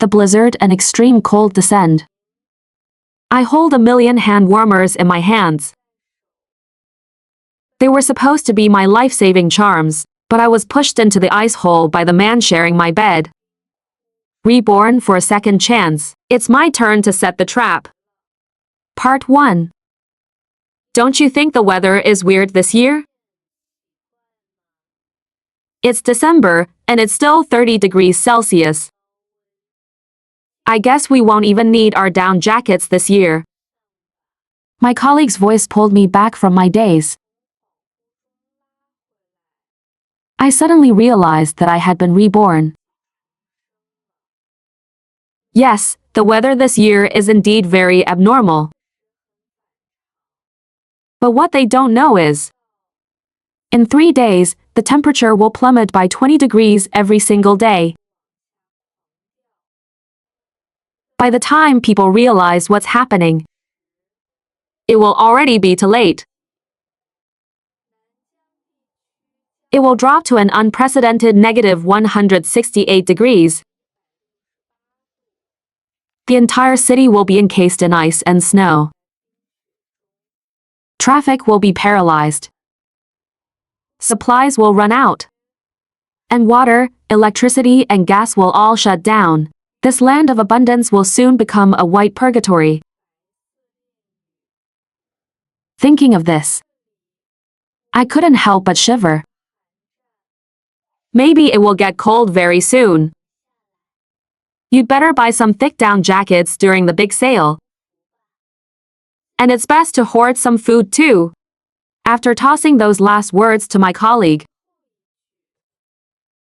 the blizzard and extreme cold descend. I hold 1,000,000 hand warmers in my hands. They were supposed to be my life-saving charms, but I was pushed into the ice hole by the man sharing my bed. Reborn for a second chance. It's my turn to set the trap. Part 1. Don't you think the weather is weird this year? It's December, and it's still 30 degrees Celsius. I guess we won't even need our down jackets this year. My colleague's voice pulled me back from my daze. I suddenly realized that I had been reborn. Yes, the weather this year is indeed very abnormal. But what they don't know is, in 3 days, the temperature will plummet by 20 degrees every single day. By the time people realize what's happening, it will already be too late. It will drop to an unprecedented negative 168 degrees. The entire city will be encased in ice and snow. Traffic will be paralyzed. Supplies will run out. And water, electricity, and gas will all shut down. This land of abundance will soon become a white purgatory. Thinking of this, I couldn't help but shiver. Maybe it will get cold very soon. You'd better buy some thick down jackets during the big sale. And it's best to hoard some food too. After tossing those last words to my colleague,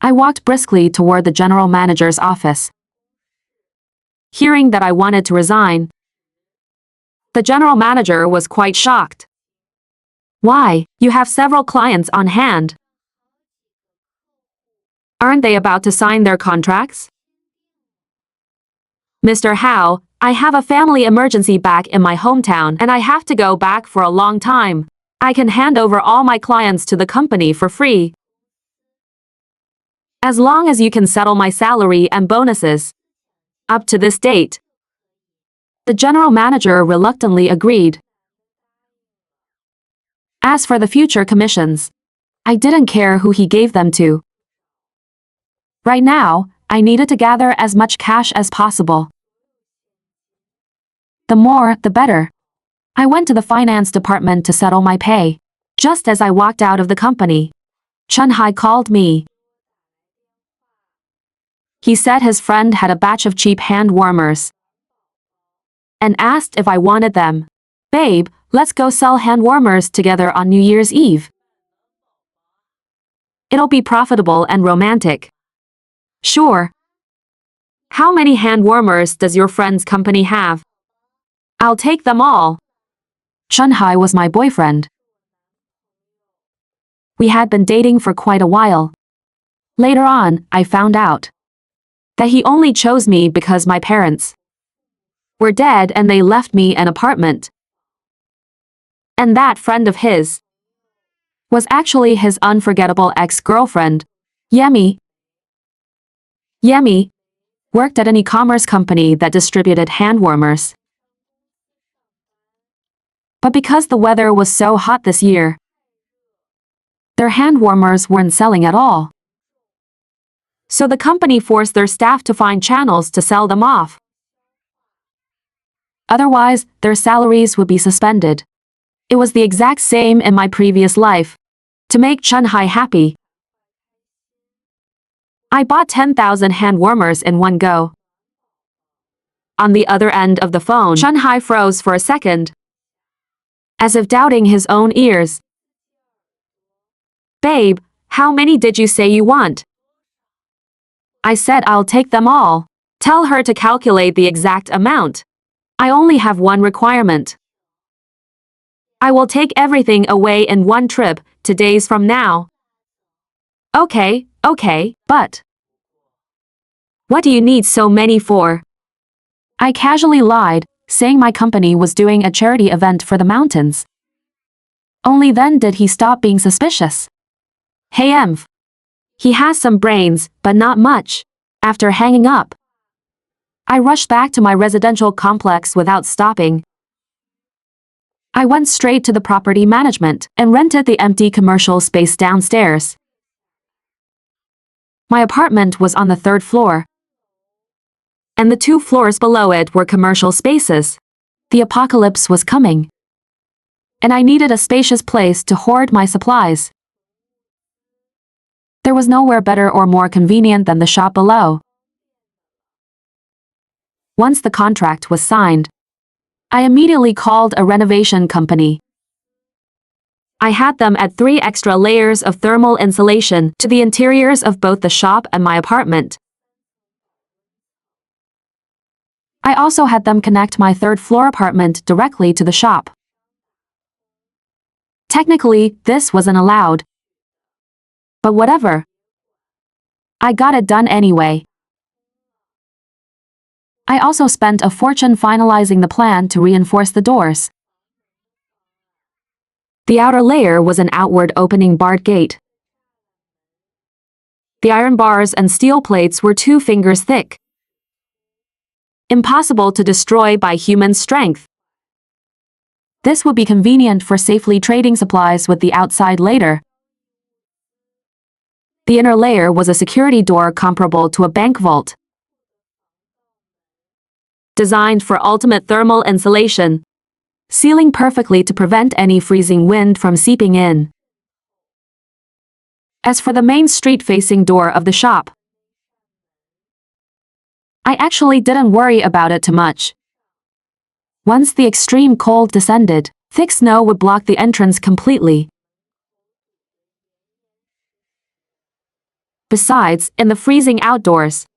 I walked briskly toward the general manager's office. Hearing that I wanted to resign, the general manager was quite shocked. Why, you have several clients on hand. Aren't they about to sign their contracts? Mr. Howe, I have a family emergency back in my hometown and I have to go back for a long time. I can hand over all my clients to the company for free, as long as you can settle my salary and bonuses. Up to this date. The general manager reluctantly agreed. As for the future commissions, I didn't care who he gave them to. Right now, I needed to gather as much cash as possible. The more, the better. I went to the finance department to settle my pay. Just as I walked out of the company, Chun-Hai called me. He said his friend had a batch of cheap hand warmers and asked if I wanted them. Babe, let's go sell hand warmers together on New Year's Eve. It'll be profitable and romantic. Sure. How many hand warmers does your friend's company have? I'll take them all. Chun-Hai was my boyfriend. We had been dating for quite a while. Later on, I found out that he only chose me because my parents were dead and they left me an apartment. And that friend of his was actually his unforgettable ex-girlfriend, Yemi. Yemi worked at an e-commerce company that distributed hand warmers. But because the weather was so hot this year, their hand warmers weren't selling at all. So the company forced their staff to find channels to sell them off. Otherwise, their salaries would be suspended. It was the exact same in my previous life. To make Chun-Hai happy, I bought 10,000 hand warmers in one go. On the other end of the phone, Chun-Hai froze for a second, as if doubting his own ears. Babe, how many did you say you want? I said I'll take them all. Tell her to calculate the exact amount. I only have one requirement. I will take everything away in one trip, 2 days from now. Okay, but what do you need so many for? I casually lied, saying my company was doing a charity event for the mountains. Only then did he stop being suspicious. Hey Emph. He has some brains, but not much. After hanging up, I rushed back to my residential complex without stopping. I went straight to the property management and rented the empty commercial space downstairs. My apartment was on the 3rd floor, and the 2 floors below it were commercial spaces. The apocalypse was coming, and I needed a spacious place to hoard my supplies. There was nowhere better or more convenient than the shop below. Once the contract was signed, I immediately called a renovation company. I had them add 3 extra layers of thermal insulation to the interiors of both the shop and my apartment. I also had them connect my 3rd floor apartment directly to the shop. Technically, this wasn't allowed. But whatever. I got it done anyway. I also spent a fortune finalizing the plan to reinforce the doors. The outer layer was an outward opening barred gate. The iron bars and steel plates were 2 fingers thick. Impossible to destroy by human strength. This would be convenient for safely trading supplies with the outside later. The inner layer was a security door comparable to a bank vault, designed for ultimate thermal insulation, sealing perfectly to prevent any freezing wind from seeping in. As for the main street-facing door of the shop, I actually didn't worry about it too much. Once the extreme cold descended, thick snow would block the entrance completely. Besides, in the freezing outdoors,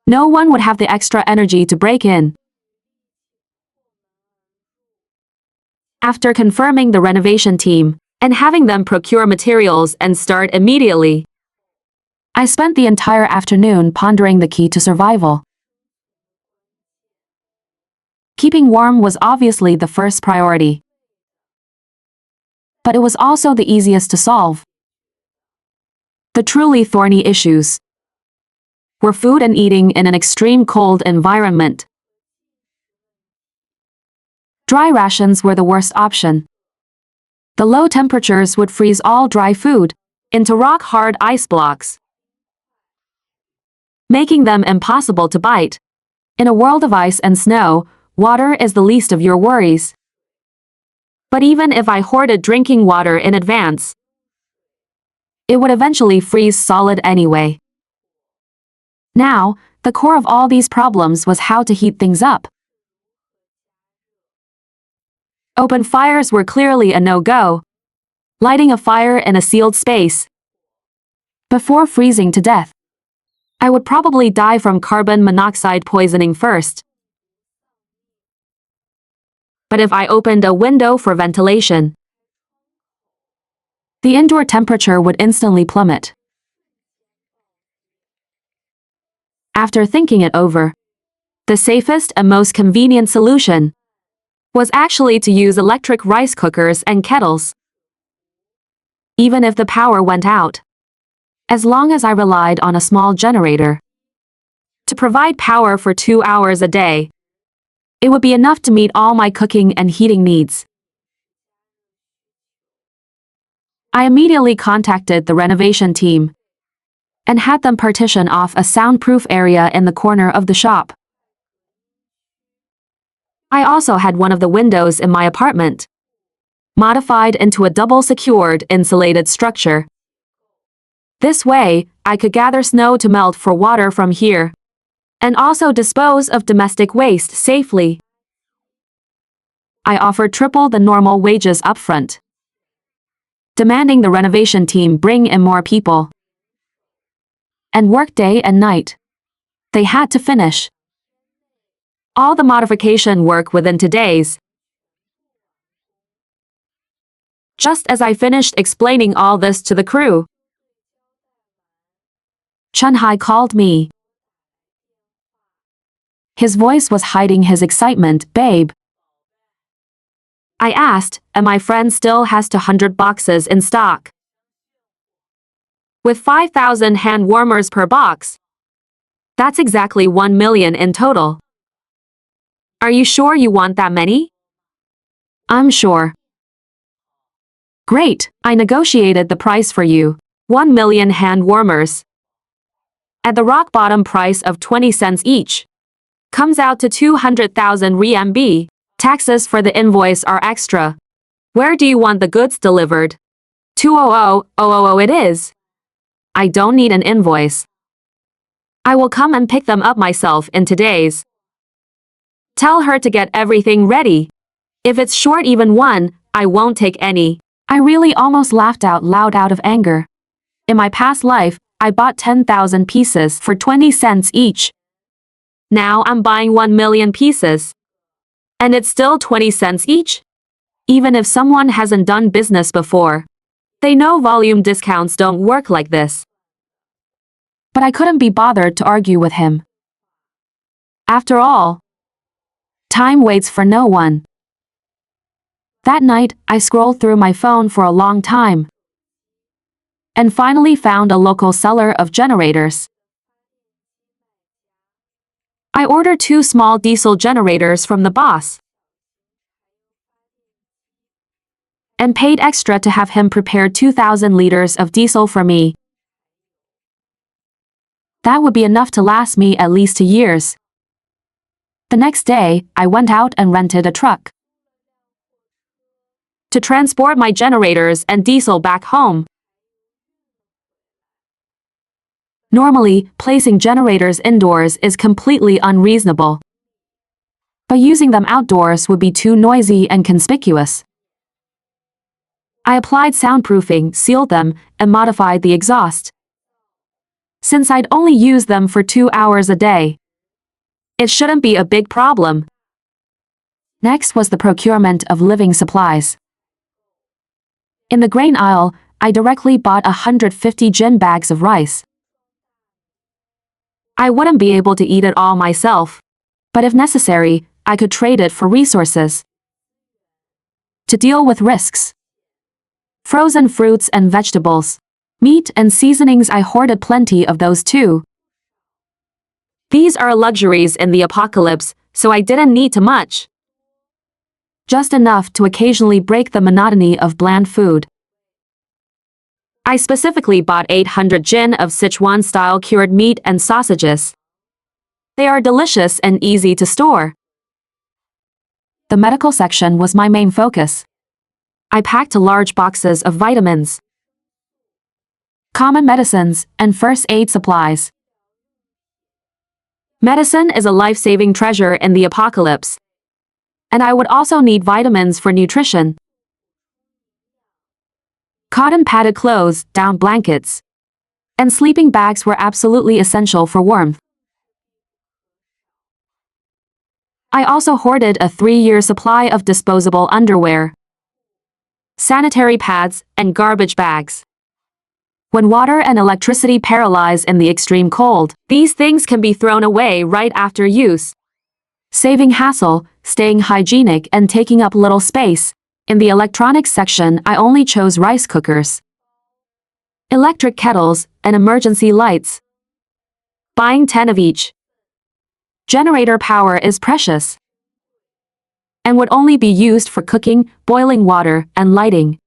no one would have the extra energy to break in. After confirming the renovation team and having them procure materials and start immediately, I spent the entire afternoon pondering the key to survival. Keeping warm was obviously the first priority, but it was also the easiest to solve. The truly thorny issues were food and eating in an extreme cold environment. Dry rations were the worst option. The low temperatures would freeze all dry food into rock-hard ice blocks, making them impossible to bite. In a world of ice and snow, water is the least of your worries. But even if I hoarded drinking water in advance, it would eventually freeze solid anyway. Now, the core of all these problems was how to heat things up. Open fires were clearly a no-go. Lighting a fire in a sealed space before freezing to death, I would probably die from carbon monoxide poisoning first. But if I opened a window for ventilation, the indoor temperature would instantly plummet. After thinking it over, the safest and most convenient solution was actually to use electric rice cookers and kettles. Even if the power went out, as long as I relied on a small generator to provide power for 2 hours a day, it would be enough to meet all my cooking and heating needs. I immediately contacted the renovation team and had them partition off a soundproof area in the corner of the shop. I also had one of the windows in my apartment modified into a double-secured insulated structure. This way, I could gather snow to melt for water from here, and also dispose of domestic waste safely. I offered triple the normal wages upfront, demanding the renovation team bring in more people and work day and night. They had to finish all the modification work within 2 days. Just as I finished explaining all this to the crew, Chun-Hai called me. His voice was hiding his excitement. "Babe," I asked, "and my friend still has 200 boxes in stock, with 5,000 hand warmers per box. That's exactly 1 million in total." Are you sure you want that many? I'm sure. Great, I negotiated the price for you. 1 million hand warmers. At the rock bottom price of 20 cents each. Comes out to 200,000 RMB. Taxes for the invoice are extra. Where do you want the goods delivered? 200,000 it is. I don't need an invoice. I will come and pick them up myself in 2 days. Tell her to get everything ready. If it's short even one, I won't take any. I really almost laughed out loud out of anger. In my past life, I bought 10,000 pieces for 20 cents each. Now I'm buying 1 million pieces. And it's still 20 cents each? Even if someone hasn't done business before, they know volume discounts don't work like this. But I couldn't be bothered to argue with him. After all, time waits for no one. That night, I scrolled through my phone for a long time and finally found a local seller of generators. I ordered 2 small diesel generators from the boss and paid extra to have him prepare 2,000 liters of diesel for me. That would be enough to last me at least 2 years. The next day, I went out and rented a truck to transport my generators and diesel back home. Normally, placing generators indoors is completely unreasonable. But using them outdoors would be too noisy and conspicuous. I applied soundproofing, sealed them, and modified the exhaust. Since I'd only use them for 2 hours a day, it shouldn't be a big problem. Next was the procurement of living supplies. In the grain aisle, I directly bought 150 gin bags of rice. I wouldn't be able to eat it all myself, but if necessary, I could trade it for resources. To deal with risks. Frozen fruits and vegetables. Meat and seasonings, I hoarded plenty of those too. These are luxuries in the apocalypse, so I didn't need too much. Just enough to occasionally break the monotony of bland food. I specifically bought 800 gin of Sichuan-style cured meat and sausages. They are delicious and easy to store. The medical section was my main focus. I packed large boxes of vitamins, common medicines, and first aid supplies. Medicine is a life-saving treasure in the apocalypse. And I would also need vitamins for nutrition. Cotton padded clothes, down blankets, and sleeping bags were absolutely essential for warmth. I also hoarded a 3-year supply of disposable underwear, sanitary pads, and garbage bags. When water and electricity paralyze in the extreme cold, these things can be thrown away right after use, saving hassle, staying hygienic, and taking up little space. In the electronics section, I only chose rice cookers, electric kettles, and emergency lights, buying 10 of each. Generator power is precious and would only be used for cooking, boiling water, and lighting.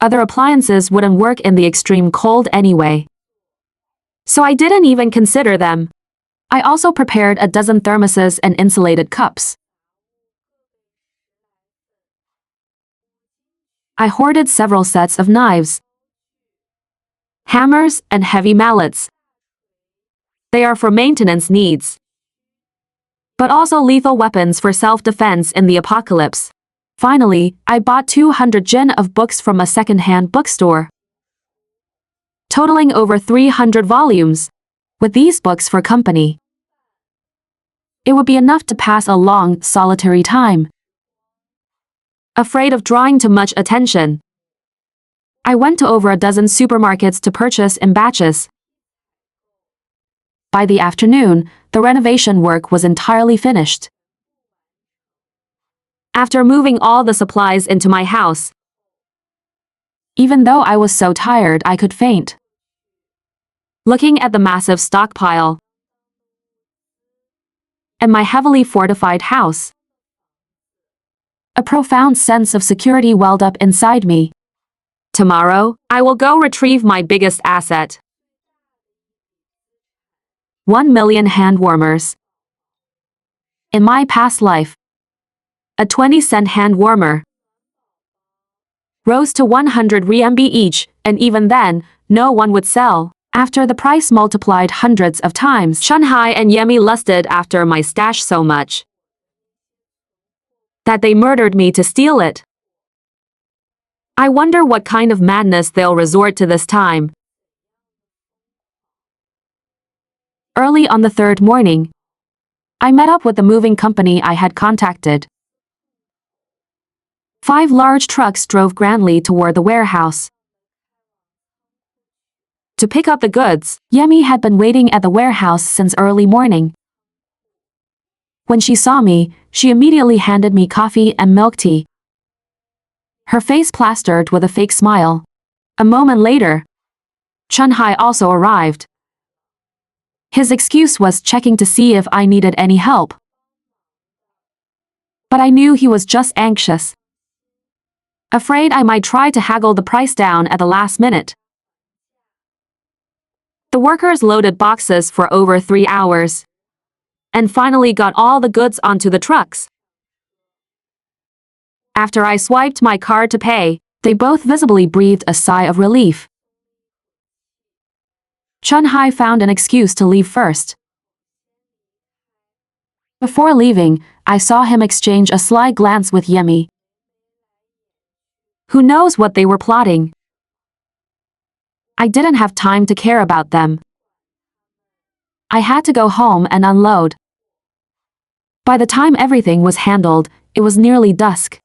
Other appliances wouldn't work in the extreme cold anyway, so I didn't even consider them. I also prepared a dozen thermoses and insulated cups. I hoarded several sets of knives, hammers, and heavy mallets. They are for maintenance needs, but also lethal weapons for self-defense in the apocalypse. Finally, I bought 200 gin of books from a second-hand bookstore, totaling over 300 volumes. With these books for company, it would be enough to pass a long, solitary time. Afraid of drawing too much attention, I went to over a dozen supermarkets to purchase in batches. By the afternoon, the renovation work was entirely finished. After moving all the supplies into my house, even though I was so tired I could faint, looking at the massive stockpile, and my heavily fortified house. A profound sense of security welled up inside me. Tomorrow, I will go retrieve my biggest asset. 1 million hand warmers. In my past life, a 20-cent hand warmer rose to 100 RMB each, and even then, no one would sell. After the price multiplied hundreds of times, Chunhai and Yemi lusted after my stash so much that they murdered me to steal it. I wonder what kind of madness they'll resort to this time. Early on the third morning, I met up with the moving company I had contacted. 5 large trucks drove grandly toward the warehouse. To pick up the goods, Yemi had been waiting at the warehouse since early morning. When she saw me, she immediately handed me coffee and milk tea, her face plastered with a fake smile. A moment later, Chunhai also arrived. His excuse was checking to see if I needed any help. But I knew he was just anxious, afraid I might try to haggle the price down at the last minute. The workers loaded boxes for over 3 hours and finally got all the goods onto the trucks. After I swiped my card to pay, they both visibly breathed a sigh of relief. Chunhai found an excuse to leave first. Before leaving, I saw him exchange a sly glance with Yemi. Who knows what they were plotting? I didn't have time to care about them. I had to go home and unload. By the time everything was handled, it was nearly dusk.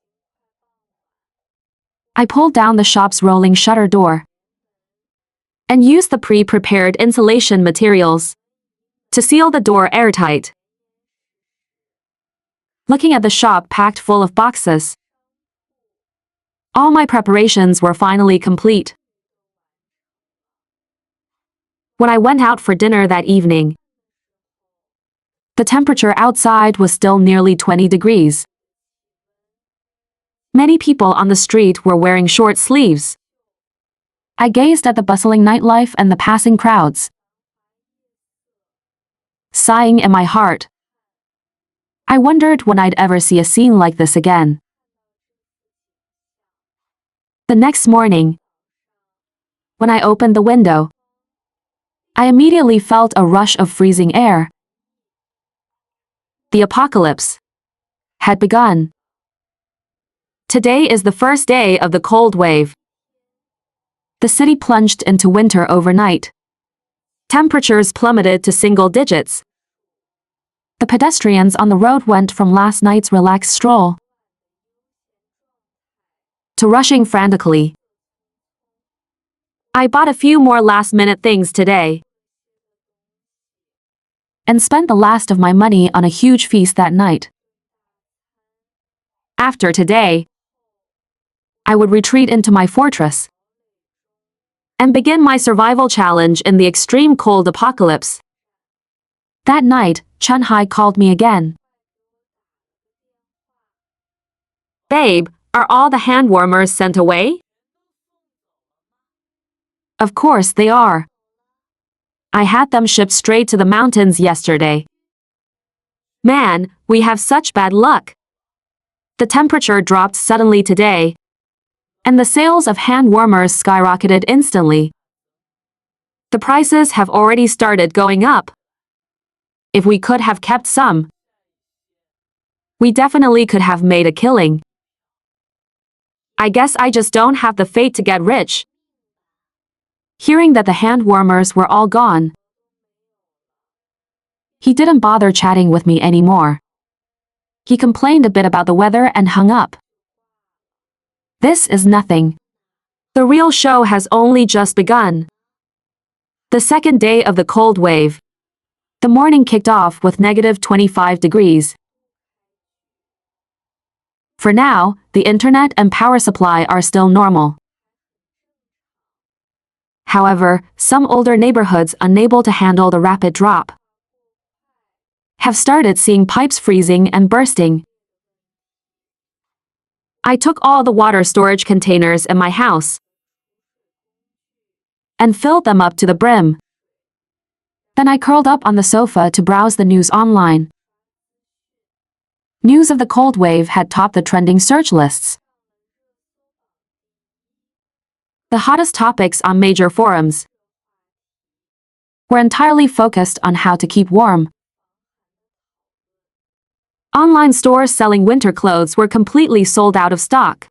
I pulled down the shop's rolling shutter door and used the pre-prepared insulation materials to seal the door airtight. Looking at the shop packed full of boxes, all my preparations were finally complete. When I went out for dinner that evening, the temperature outside was still nearly 20 degrees. Many people on the street were wearing short sleeves. I gazed at the bustling nightlife and the passing crowds, sighing in my heart. I wondered when I'd ever see a scene like this again. The next morning, when I opened the window, I immediately felt a rush of freezing air. The apocalypse had begun. Today is the first day of the cold wave. The city plunged into winter overnight. Temperatures plummeted to single digits. The pedestrians on the road went from last night's relaxed stroll to rushing frantically. I bought a few more last-minute things today and spent the last of my money on a huge feast that night. After today, I would retreat into my fortress and begin my survival challenge in the extreme cold apocalypse. That night, Chunhai called me again. Babe, are all the hand warmers sent away? Of course they are. I had them shipped straight to the mountains yesterday. Man, we have such bad luck. The temperature dropped suddenly today, and the sales of hand warmers skyrocketed instantly. The prices have already started going up. If we could have kept some, we definitely could have made a killing. I guess I just don't have the fate to get rich. Hearing that the hand warmers were all gone, he didn't bother chatting with me anymore. He complained a bit about the weather and hung up. This is nothing. The real show has only just begun. The second day of the cold wave. The morning kicked off with -25 degrees. For now, the internet and power supply are still normal. However, some older neighborhoods unable to handle the rapid drop have started seeing pipes freezing and bursting. I took all the water storage containers in my house and filled them up to the brim. Then I curled up on the sofa to browse the news online. News of the cold wave had topped the trending search lists. The hottest topics on major forums were entirely focused on how to keep warm. Online stores selling winter clothes were completely sold out of stock.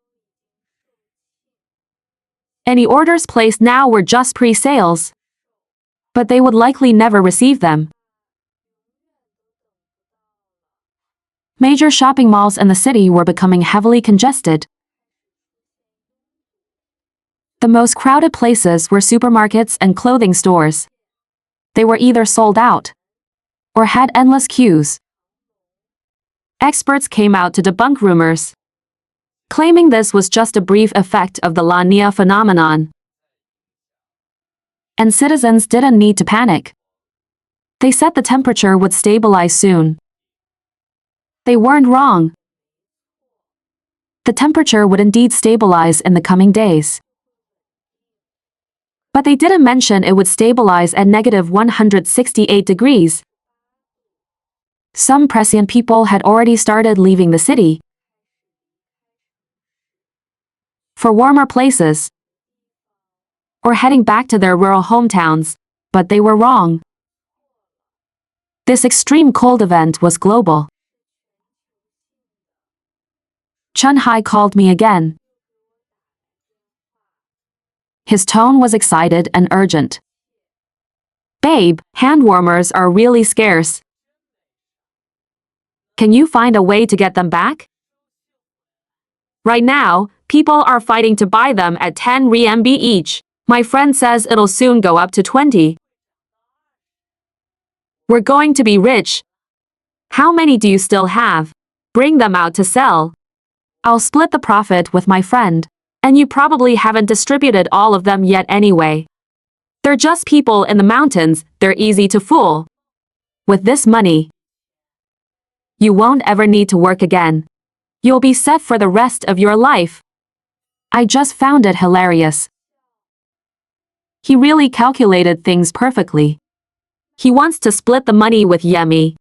Any orders placed now were just pre-sales, but they would likely never receive them. Major shopping malls in the city were becoming heavily congested. The most crowded places were supermarkets and clothing stores. They were either sold out or had endless queues. Experts came out to debunk rumors, claiming this was just a brief effect of the La Niña phenomenon. And citizens didn't need to panic. They said the temperature would stabilize soon. They weren't wrong. The temperature would indeed stabilize in the coming days. But they didn't mention it would stabilize at -168 degrees. Some prescient people had already started leaving the city for warmer places or heading back to their rural hometowns, but they were wrong. This extreme cold event was global. Chun Hai called me again. His tone was excited and urgent. "Babe, hand warmers are really scarce. Can you find a way to get them back? Right now, people are fighting to buy them at 10 RMB each. My friend says it'll soon go up to 20. We're going to be rich. How many do you still have? Bring them out to sell. I'll split the profit with my friend, and you probably haven't distributed all of them yet anyway. They're just people in the mountains, they're easy to fool. With this money, you won't ever need to work again. You'll be set for the rest of your life." I just found it hilarious. He really calculated things perfectly. He wants to split the money with Yemi,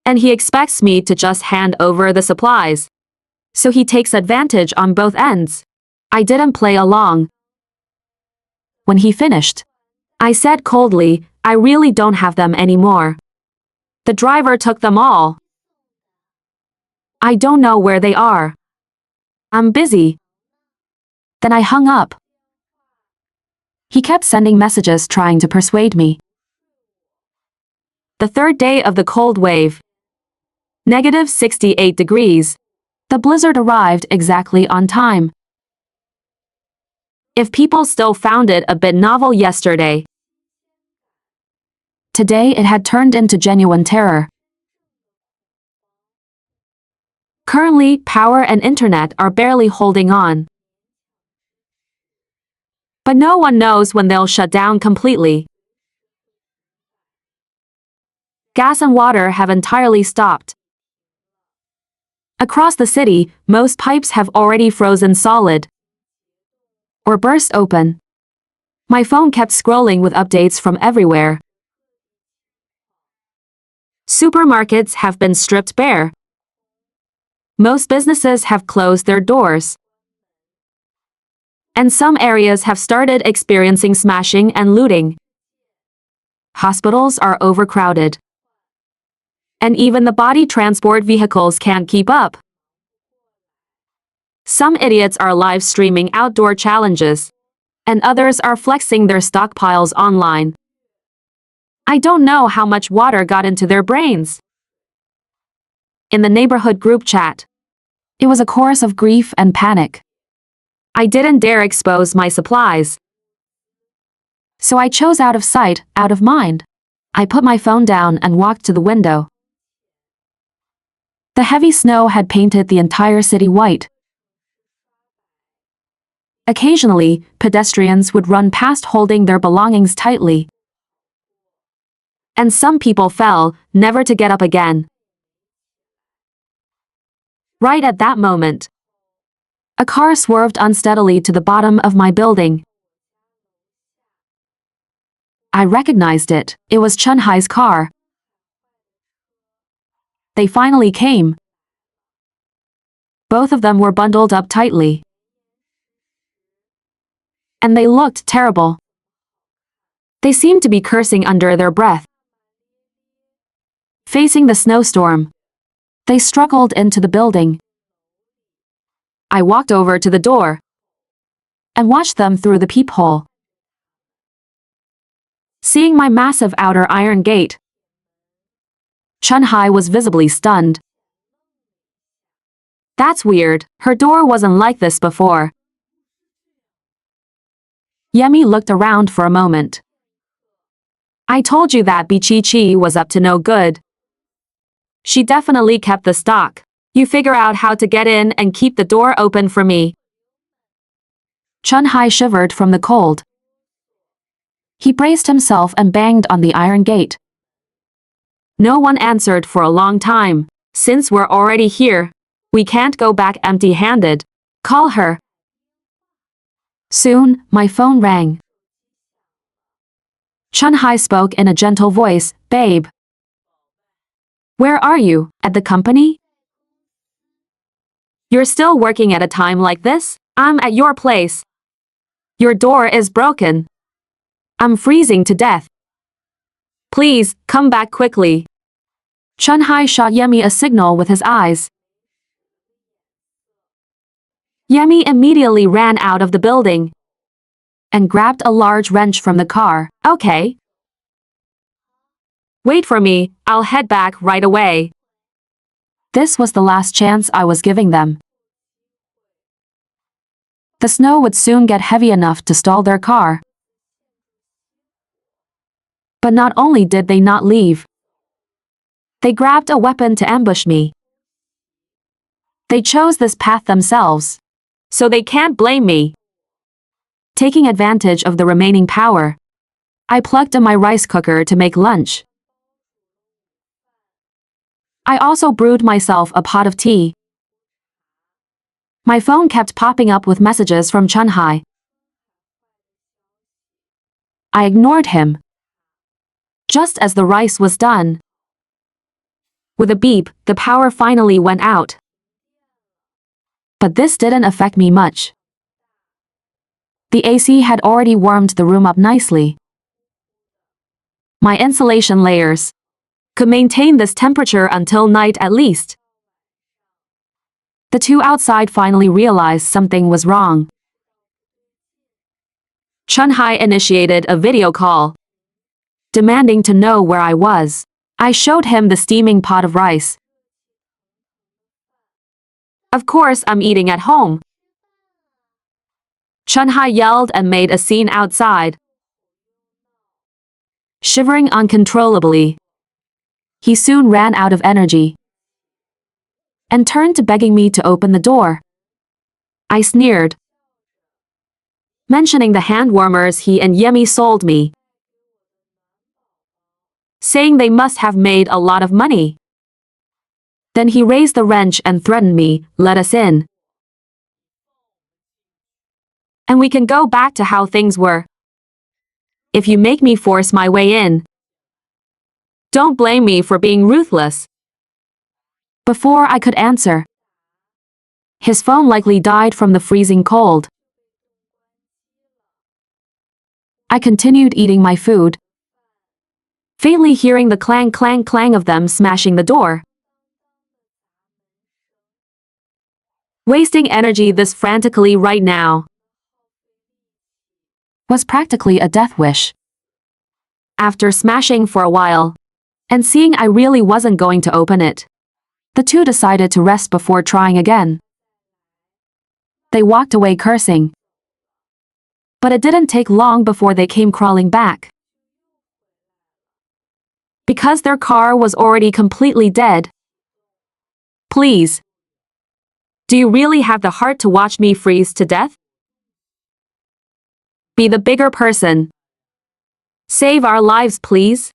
and he expects me to just hand over the supplies. So he takes advantage on both ends. I didn't play along. When he finished, I said coldly, "I really don't have them anymore. The driver took them all. I don't know where they are. I'm busy." Then I hung up. He kept sending messages trying to persuade me. The third day of the cold wave. -68 degrees. The blizzard arrived exactly on time. If people still found it a bit novel yesterday, today it had turned into genuine terror. Currently, power and internet are barely holding on. But no one knows when they'll shut down completely. Gas and water have entirely stopped. Across the city, most pipes have already frozen solid or burst open. My phone kept scrolling with updates from everywhere. Supermarkets have been stripped bare. Most businesses have closed their doors. And some areas have started experiencing smashing and looting. Hospitals are overcrowded. And even the body transport vehicles can't keep up. Some idiots are live streaming outdoor challenges, and others are flexing their stockpiles online. I don't know how much water got into their brains. In the neighborhood group chat, it was a chorus of grief and panic. I didn't dare expose my supplies. So I chose out of sight, out of mind. I put my phone down and walked to the window. The heavy snow had painted the entire city white. Occasionally, pedestrians would run past holding their belongings tightly. And some people fell, never to get up again. Right at that moment, a car swerved unsteadily to the bottom of my building. I recognized it. It was Chunhai's car. They finally came. Both of them were bundled up tightly. And they looked terrible. They seemed to be cursing under their breath. Facing the snowstorm, they struggled into the building. I walked over to the door and watched them through the peephole. Seeing my massive outer iron gate, Chunhai was visibly stunned. That's weird, her door wasn't like this before. Yemi looked around for a moment. I told you that Bichi was up to no good. She definitely kept the stock. You figure out how to get in and keep the door open for me. Chunhai shivered from the cold. He braced himself and banged on the iron gate. No one answered for a long time. Since we're already here, we can't go back empty-handed. Call her. Soon, my phone rang. Chunhai spoke in a gentle voice, "Babe. Where are you, at the company? You're still working at a time like this? I'm at your place. Your door is broken. I'm freezing to death. Please, come back quickly." Chunhai shot Yemi a signal with his eyes. Yemi immediately ran out of the building and grabbed a large wrench from the car. Okay. Wait for me, I'll head back right away. This was the last chance I was giving them. The snow would soon get heavy enough to stall their car. But not only did they not leave, they grabbed a weapon to ambush me. They chose this path themselves, so they can't blame me. Taking advantage of the remaining power, I plugged in my rice cooker to make lunch. I also brewed myself a pot of tea. My phone kept popping up with messages from Chunhai. I ignored him. Just as the rice was done, with a beep, the power finally went out. But this didn't affect me much. The AC had already warmed the room up nicely. My insulation layers could maintain this temperature until night at least. The two outside finally realized something was wrong. Chunhai initiated a video call, demanding to know where I was. I showed him the steaming pot of rice. Of course I'm eating at home. Chunhai yelled and made a scene outside. Shivering uncontrollably, he soon ran out of energy and turned to begging me to open the door. I sneered, mentioning the hand warmers he and Yemi sold me, saying they must have made a lot of money. Then he raised the wrench and threatened me, "Let us in, and we can go back to how things were. If you make me force my way in, don't blame me for being ruthless." Before I could answer, his phone likely died from the freezing cold. I continued eating my food, faintly hearing the clang clang clang of them smashing the door. Wasting energy this frantically right now was practically a death wish. After smashing for a while, and seeing I really wasn't going to open it, the two decided to rest before trying again. They walked away cursing. But it didn't take long before they came crawling back. Because their car was already completely dead. Please. Do you really have the heart to watch me freeze to death? Be the bigger person. Save our lives, please.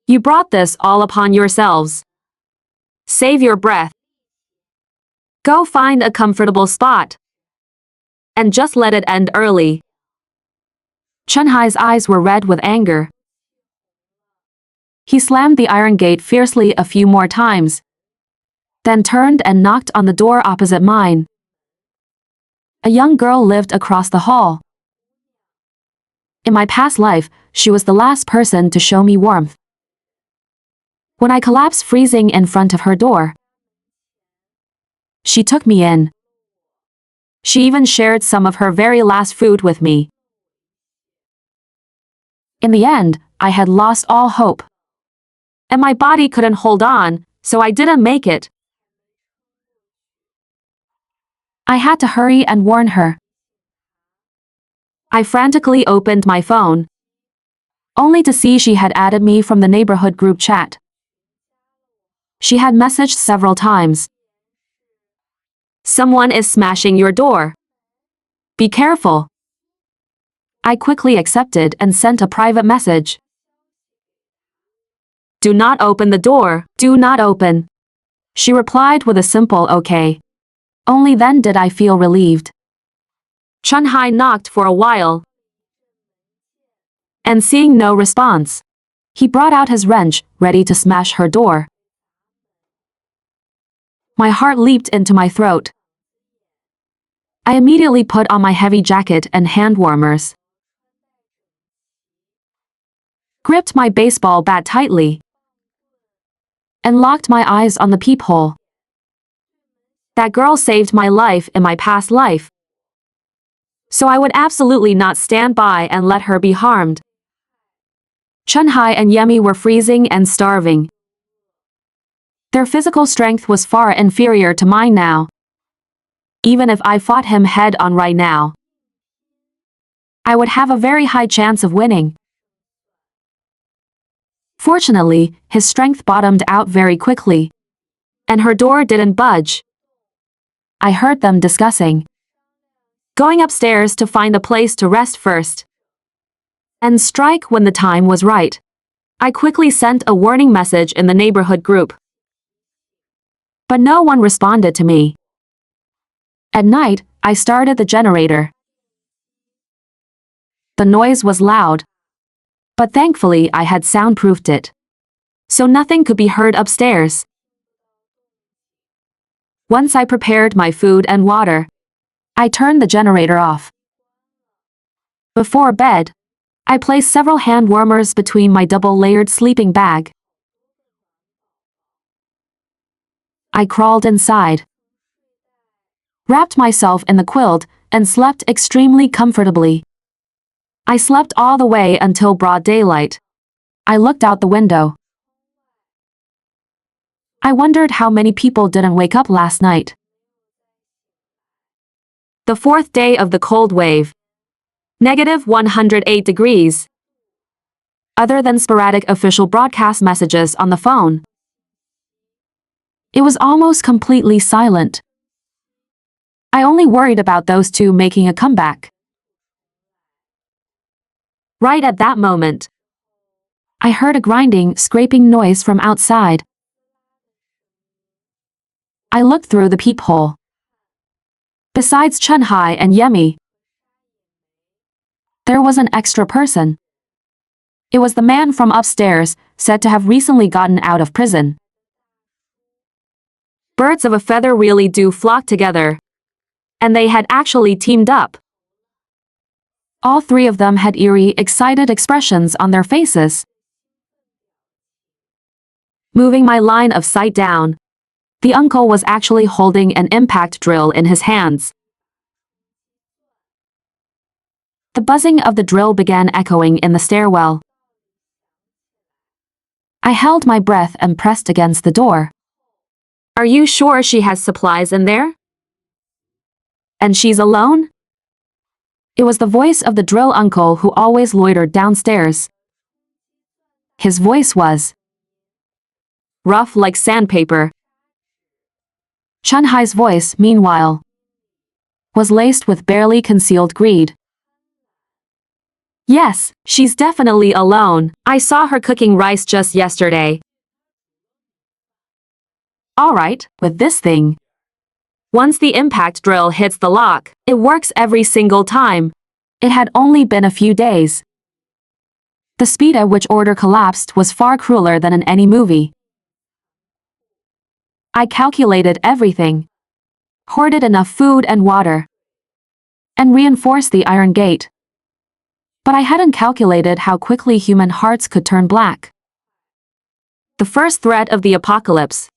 You brought this all upon yourselves. Save your breath. Go find a comfortable spot. And just let it end early. Chunhai's eyes were red with anger. He slammed the iron gate fiercely a few more times, then turned and knocked on the door opposite mine. A young girl lived across the hall. In my past life, she was the last person to show me warmth. When I collapsed freezing in front of her door, she took me in. She even shared some of her very last food with me. In the end, I had lost all hope. And my body couldn't hold on, so I didn't make it. I had to hurry and warn her. I frantically opened my phone, only to see she had added me from the neighborhood group chat. She had messaged several times. Someone is smashing your door. Be careful. I quickly accepted and sent a private message. Do not open the door, do not open. She replied with a simple okay. Only then did I feel relieved. Chunhai knocked for a while. And seeing no response, he brought out his wrench, ready to smash her door. My heart leaped into my throat. I immediately put on my heavy jacket and hand warmers, gripped my baseball bat tightly, and locked my eyes on the peephole. That girl saved my life in my past life, so I would absolutely not stand by and let her be harmed. Chunhai and Yemi were freezing and starving. Their physical strength was far inferior to mine now. Even if I fought him head-on right now, I would have a very high chance of winning. Fortunately, his strength bottomed out very quickly, and her door didn't budge. I heard them discussing going upstairs to find a place to rest first and strike when the time was right. I quickly sent a warning message in the neighborhood group, but no one responded to me. At night, I started the generator. The noise was loud, but thankfully I had soundproofed it, so nothing could be heard upstairs. Once I prepared my food and water, I turned the generator off. Before bed, I placed several hand warmers between my double-layered sleeping bag. I crawled inside, wrapped myself in the quilt, and slept extremely comfortably. I slept all the way until broad daylight. I looked out the window. I wondered how many people didn't wake up last night. The fourth day of the cold wave. -108 degrees. Other than sporadic official broadcast messages on the phone, it was almost completely silent. I only worried about those two making a comeback. Right at that moment, I heard a grinding, scraping noise from outside. I looked through the peephole. Besides Chunhai and Yemi, there was an extra person. It was the man from upstairs, said to have recently gotten out of prison. Birds of a feather really do flock together. And they had actually teamed up. All three of them had eerie, excited expressions on their faces. Moving my line of sight down, the uncle was actually holding an impact drill in his hands. The buzzing of the drill began echoing in the stairwell. I held my breath and pressed against the door. Are you sure she has supplies in there? And she's alone? It was the voice of the drill uncle who always loitered downstairs. His voice was rough like sandpaper. Chunhai's voice, meanwhile, was laced with barely concealed greed. Yes, she's definitely alone. I saw her cooking rice just yesterday. Alright, with this thing. Once the impact drill hits the lock, it works every single time. It had only been a few days. The speed at which order collapsed was far crueler than in any movie. I calculated everything. Hoarded enough food and water. And reinforced the iron gate. But I hadn't calculated how quickly human hearts could turn black. The first threat of the apocalypse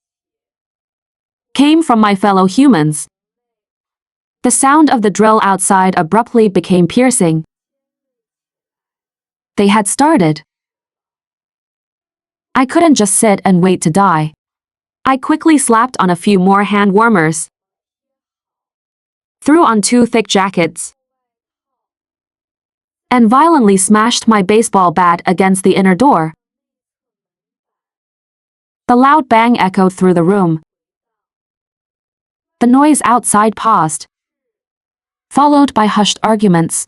came from my fellow humans. The sound of the drill outside abruptly became piercing. They had started. I couldn't just sit and wait to die. I quickly slapped on a few more hand warmers. Threw on 2 thick jackets. And violently smashed my baseball bat against the inner door. The loud bang echoed through the room. The noise outside paused, followed by hushed arguments.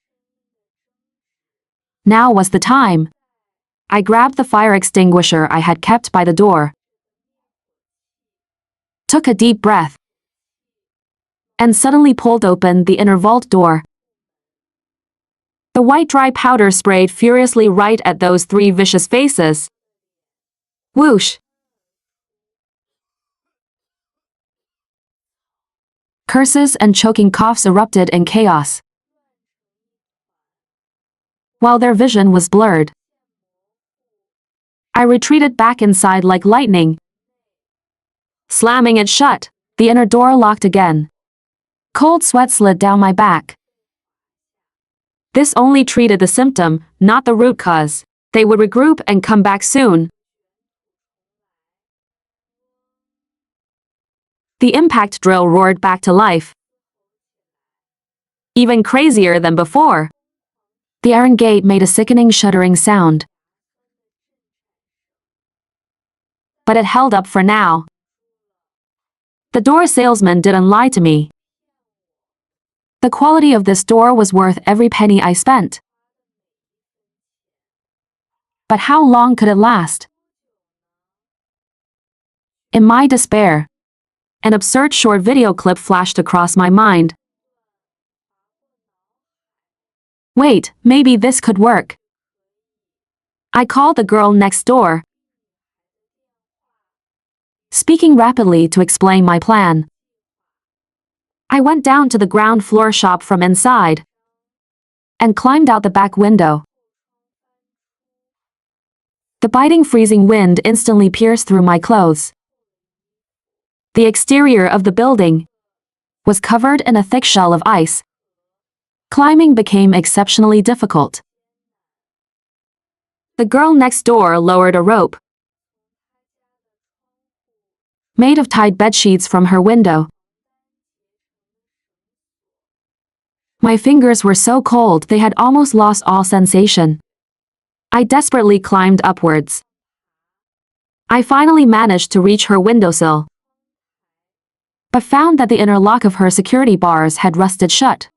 Now was the time. I grabbed the fire extinguisher I had kept by the door, took a deep breath, and suddenly pulled open the inner vault door. The white dry powder sprayed furiously right at those 3 vicious faces. Whoosh! Curses and choking coughs erupted in chaos, while their vision was blurred. I retreated back inside like lightning, slamming it shut. The inner door locked again. Cold sweat slid down my back. This only treated the symptom, not the root cause. They would regroup and come back soon. The impact drill roared back to life. Even crazier than before. The iron gate made a sickening shuddering sound. But it held up for now. The door salesman didn't lie to me. The quality of this door was worth every penny I spent. But how long could it last? In my despair, an absurd short video clip flashed across my mind. Wait, maybe this could work. I called the girl next door, speaking rapidly to explain my plan. I went down to the ground floor shop from inside and climbed out the back window. The biting freezing wind instantly pierced through my clothes. The exterior of the building was covered in a thick shell of ice. Climbing became exceptionally difficult. The girl next door lowered a rope made of tied bedsheets from her window. My fingers were so cold they had almost lost all sensation. I desperately climbed upwards. I finally managed to reach her windowsill, but found that the inner lock of her security bars had rusted shut.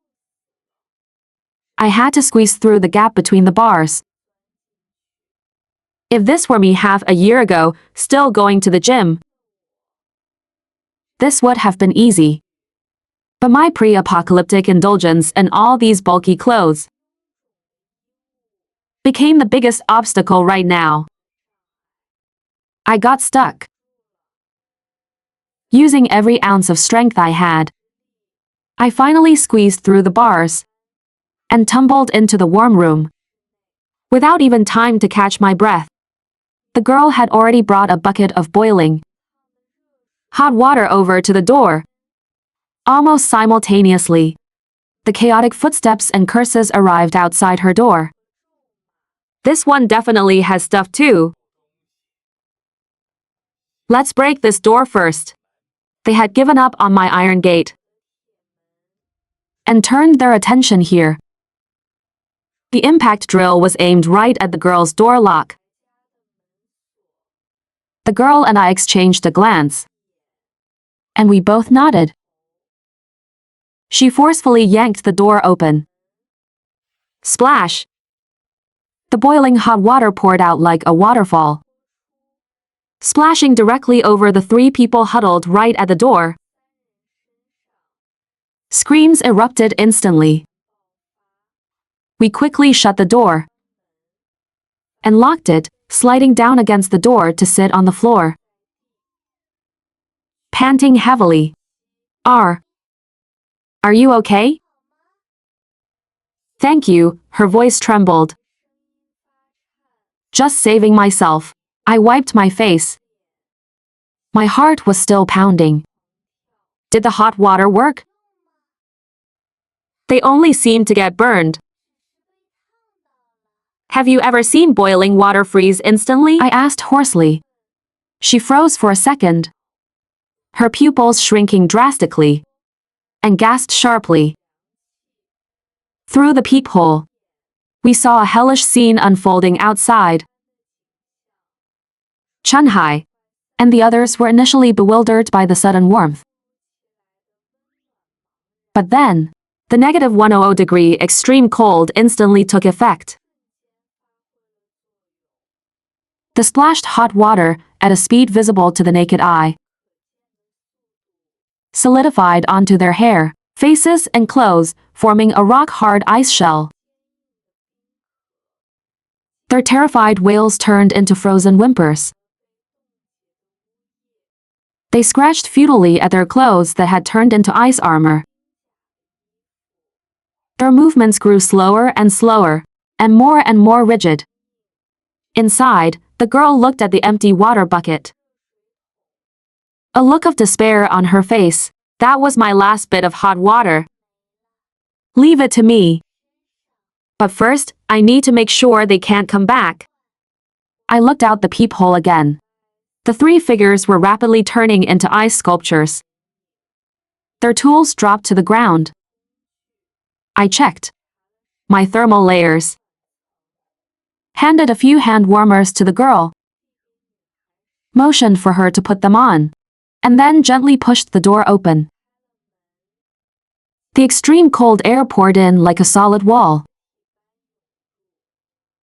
I had to squeeze through the gap between the bars. If this were me half a year ago, still going to the gym, this would have been easy. But my pre-apocalyptic indulgence in all these bulky clothes became the biggest obstacle right now. I got stuck. Using every ounce of strength I had, I finally squeezed through the bars and tumbled into the warm room. Without even time to catch my breath, the girl had already brought a bucket of boiling hot water over to the door. Almost simultaneously, the chaotic footsteps and curses arrived outside her door. This one definitely has stuff too. Let's break this door first. They had given up on my iron gate and turned their attention here. The impact drill was aimed right at the girl's door lock. The girl and I exchanged a glance, and we both nodded. She forcefully yanked the door open. Splash! The boiling hot water poured out like a waterfall, splashing directly over the 3 people huddled right at the door. Screams erupted instantly. We quickly shut the door and locked it, sliding down against the door to sit on the floor, panting heavily. Are you okay? Thank you, her voice trembled. Just saving myself. I wiped my face. My heart was still pounding. Did the hot water work? They only seemed to get burned. Have you ever seen boiling water freeze instantly? I asked hoarsely. She froze for a second, her pupils shrinking drastically, and gasped sharply. Through the peephole, we saw a hellish scene unfolding outside. Chunhai and the others were initially bewildered by the sudden warmth. But then, the -100-degree extreme cold instantly took effect. The splashed hot water, at a speed visible to the naked eye, solidified onto their hair, faces and clothes, forming a rock-hard ice shell. Their terrified wails turned into frozen whimpers. They scratched futilely at their clothes that had turned into ice armor. Their movements grew slower and more rigid. Inside, the girl looked at the empty water bucket. A look of despair on her face. That was my last bit of hot water. Leave it to me. But first, I need to make sure they can't come back. I looked out the peephole again. The 3 figures were rapidly turning into ice sculptures. Their tools dropped to the ground. I checked my thermal layers, handed a few hand warmers to the girl, motioned for her to put them on, and then gently pushed the door open. The extreme cold air poured in like a solid wall.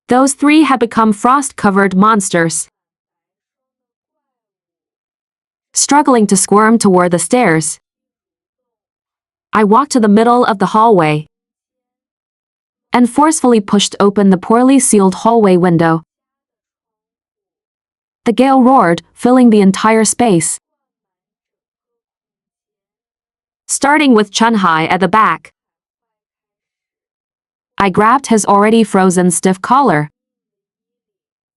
Those 3 had become frost-covered monsters, struggling to squirm toward the stairs. I walked to the middle of the hallway and forcefully pushed open the poorly sealed hallway window. The gale roared, filling the entire space, starting with Chunhai at the back. I grabbed his already frozen stiff collar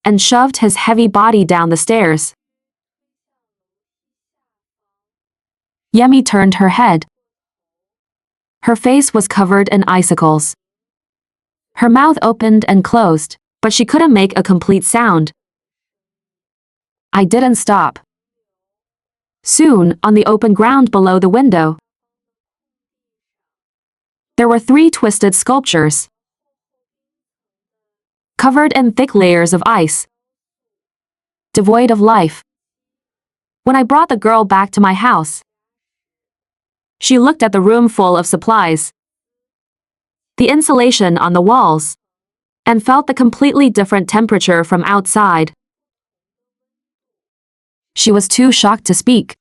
and shoved his heavy body down the stairs. Yemi turned her head. Her face was covered in icicles. Her mouth opened and closed, but she couldn't make a complete sound. I didn't stop. Soon, on the open ground below the window, there were 3 twisted sculptures, covered in thick layers of ice, devoid of life. When I brought the girl back to my house, she looked at the room full of supplies, the insulation on the walls, and felt the completely different temperature from outside. She was too shocked to speak,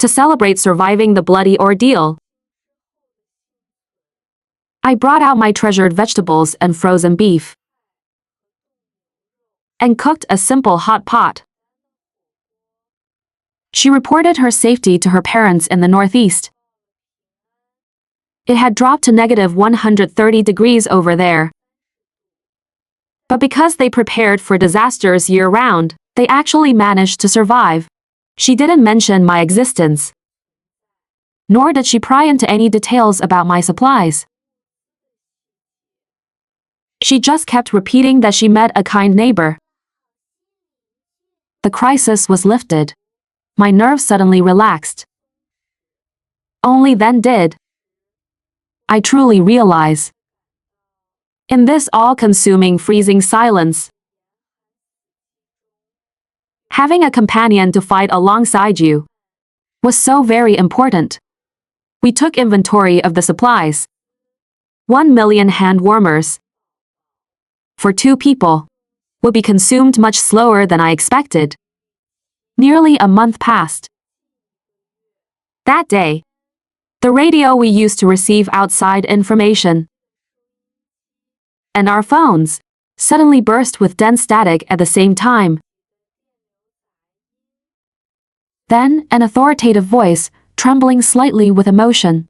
to celebrate surviving the bloody ordeal. I brought out my treasured vegetables and frozen beef, and cooked a simple hot pot. She reported her safety to her parents in the Northeast. It had dropped to -130 degrees over there. But because they prepared for disasters year-round, they actually managed to survive. She didn't mention my existence, nor did she pry into any details about my supplies. She just kept repeating that she met a kind neighbor. The crisis was lifted. My nerves suddenly relaxed. Only then did I truly realize, in this all-consuming freezing silence, having a companion to fight alongside you was so very important. We took inventory of the supplies. 1 million hand warmers, for 2 people, would be consumed much slower than I expected. Nearly a month passed. That day, the radio we used to receive outside information and our phones suddenly burst with dense static at the same time. Then, an authoritative voice, trembling slightly with emotion,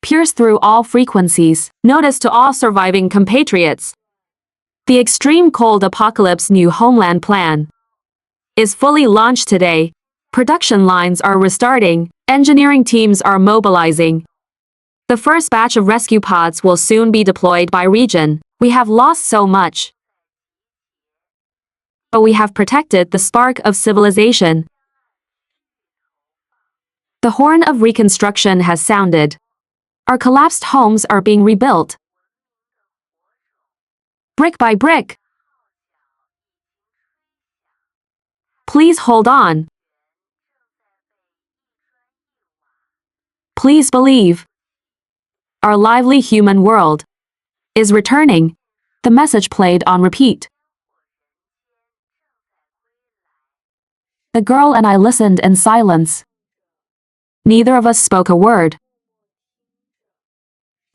pierced through all frequencies. Notice to all surviving compatriots. The extreme cold apocalypse new homeland plan is fully launched today. Production lines are restarting, engineering teams are mobilizing. The first batch of rescue pods will soon be deployed by region. We have lost so much, but we have protected the spark of civilization. The horn of reconstruction has sounded. Our collapsed homes are being rebuilt, brick by brick. Please hold on. Please believe. Our lively human world is returning. The message played on repeat. The girl and I listened in silence. Neither of us spoke a word.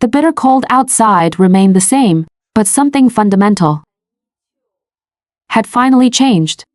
The bitter cold outside remained the same, but something fundamental had finally changed.